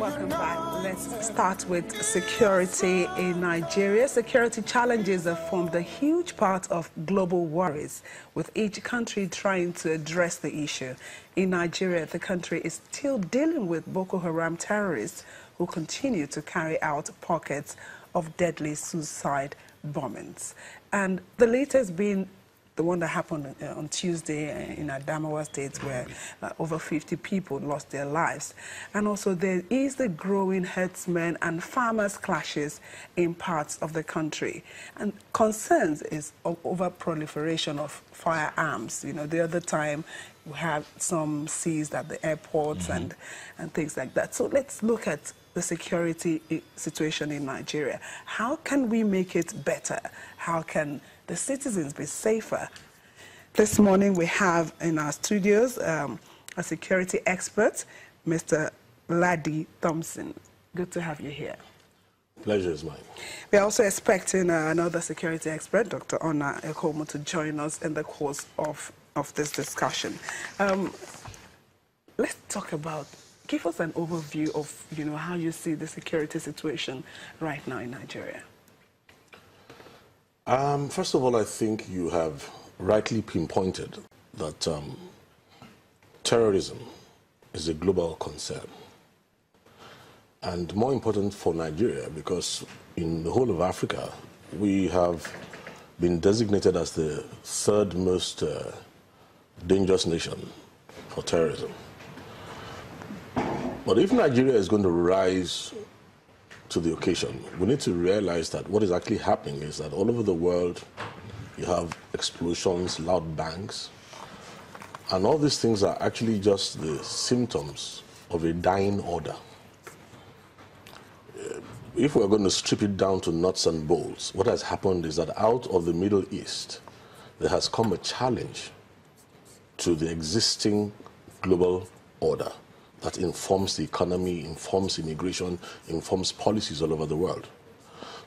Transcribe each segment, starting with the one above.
Welcome back. Let's start with security in Nigeria. Security challenges have formed a huge part of global worries, with each country trying to address the issue. In Nigeria, the country is still dealing with Boko Haram terrorists who continue to carry out pockets of deadly suicide bombings. And the latest being the one that happened on Tuesday in Adamawa State, where over 50 people lost their lives. And also there is the growing herdsmen and farmers clashes in parts of the country. And concerns is over proliferation of firearms. You know, the other time we had some seized at the airports and things like that. So let's look at the security situation in Nigeria. How can we make it better? How can the citizens be safer? This morning we have in our studios a security expert, Mr. Ladi Thompson. Good to have you here. Pleasure is mine. We're also expecting another security expert, Dr. Ona Ekomo, to join us in the course of this discussion. Let's talk about, give us an overview of, you know, how you see the security situation right now in Nigeria. First of all, I think you have rightly pinpointed that terrorism is a global concern. And more important for Nigeria, because in the whole of Africa, we have been designated as the third most dangerous nation for terrorism. But if Nigeria is going to rise to the occasion, we need to realize that what is actually happening is that all over the world you have explosions, loud bangs, and all these things are actually just the symptoms of a dying order. If we're going to strip it down to nuts and bolts, what has happened is that out of the Middle East there has come a challenge to the existing global order that informs the economy, informs immigration, informs policies all over the world.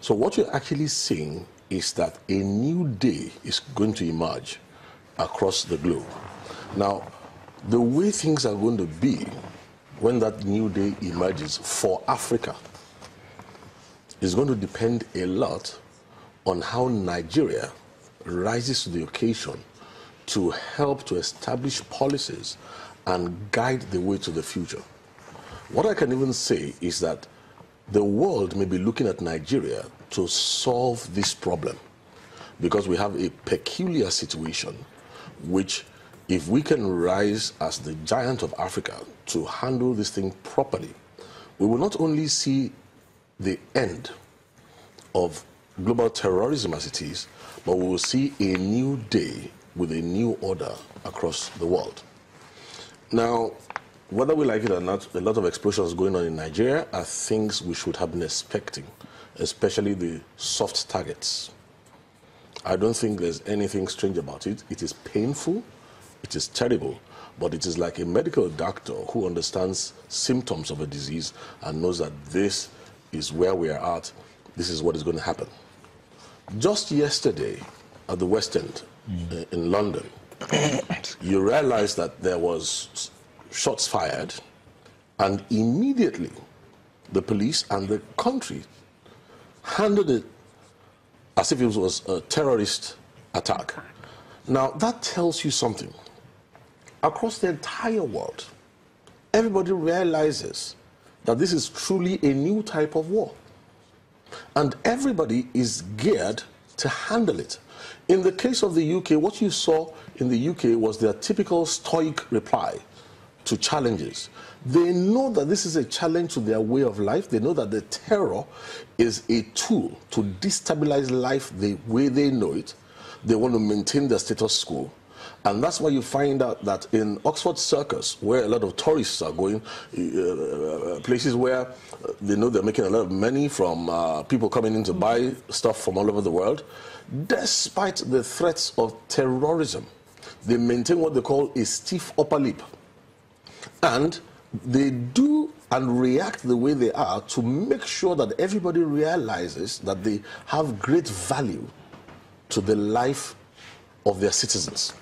So what you're actually seeing is that a new day is going to emerge across the globe. Now, the way things are going to be when that new day emerges for Africa is going to depend a lot on how Nigeria rises to the occasion to help to establish policies and guide the way to the future. What I can even say is that the world may be looking at Nigeria to solve this problem, because we have a peculiar situation which, if we can rise as the giant of Africa to handle this thing properly, we will not only see the end of global terrorism as it is, but we will see a new day with a new order across the world. Now, whether we like it or not, a lot of explosions going on in Nigeria are things we should have been expecting, especially the soft targets. I don't think there's anything strange about it. It is painful, it is terrible, but it is like a medical doctor who understands symptoms of a disease and knows that this is where we are at, this is what is going to happen. Just yesterday at the West End in London, you realize that there was shots fired, and immediately the police and the country handled it as if it was a terrorist attack. Now, that tells you something. Across the entire world, everybody realizes that this is truly a new type of war, and everybody is geared to handle it. In the case of the UK, what you saw in the UK was their typical stoic reply to challenges. They know that this is a challenge to their way of life. They know that the terror is a tool to destabilize life the way they know it. They want to maintain their status quo. And that's why you find out that in Oxford Circus, where a lot of tourists are going, places where they know they're making a lot of money from people coming in to buy stuff from all over the world, despite the threats of terrorism, they maintain what they call a stiff upper lip. And they do and react the way they are to make sure that everybody realizes that they have great value to the life of their citizens.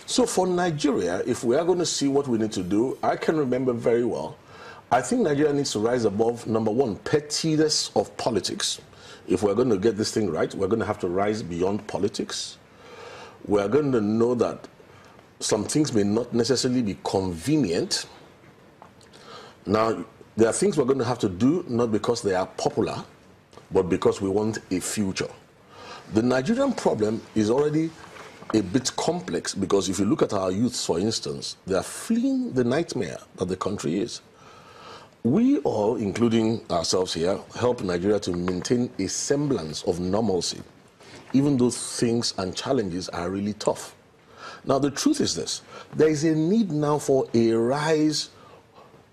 So for Nigeria, if we are going to see what we need to do, I can remember very well, I think Nigeria needs to rise above, number one, pettiness of politics. If we're going to get this thing right, we're going to have to rise beyond politics. We're going to know that some things may not necessarily be convenient. Now, there are things we're going to have to do not because they are popular, but because we want a future. The Nigerian problem is already a bit complex because if you look at our youths, for instance, they are fleeing the nightmare that the country is. We all, including ourselves here, help Nigeria to maintain a semblance of normalcy, even though things and challenges are really tough. Now, the truth is this. There is a need now for a rise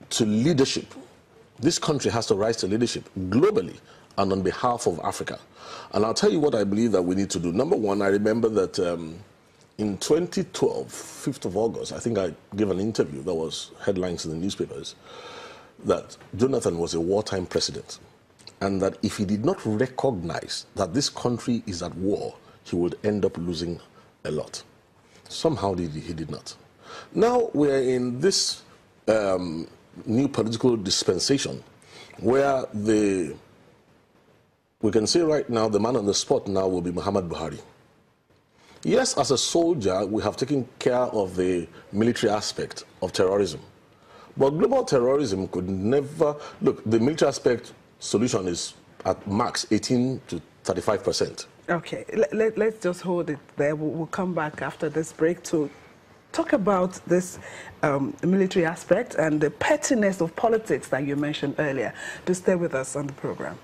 to leadership. This country has to rise to leadership globally and on behalf of Africa. And I'll tell you what I believe that we need to do. Number one, I remember that in 2012, 5th of August, I think I gave an interview that was headlines in the newspapers, that Jonathan was a wartime president, and that if he did not recognize that this country is at war, he would end up losing a lot. Somehow he did not. Now we're in this new political dispensation where we can say right now the man on the spot now will be Muhammad Buhari. Yes, as a soldier, we have taken care of the military aspect of terrorism. But global terrorism could never... Look, the military aspect solution is at max 18 to 35%. Okay, let's just hold it there. We'll come back after this break to talk about this military aspect and the pettiness of politics that you mentioned earlier. Do stay with us on the program.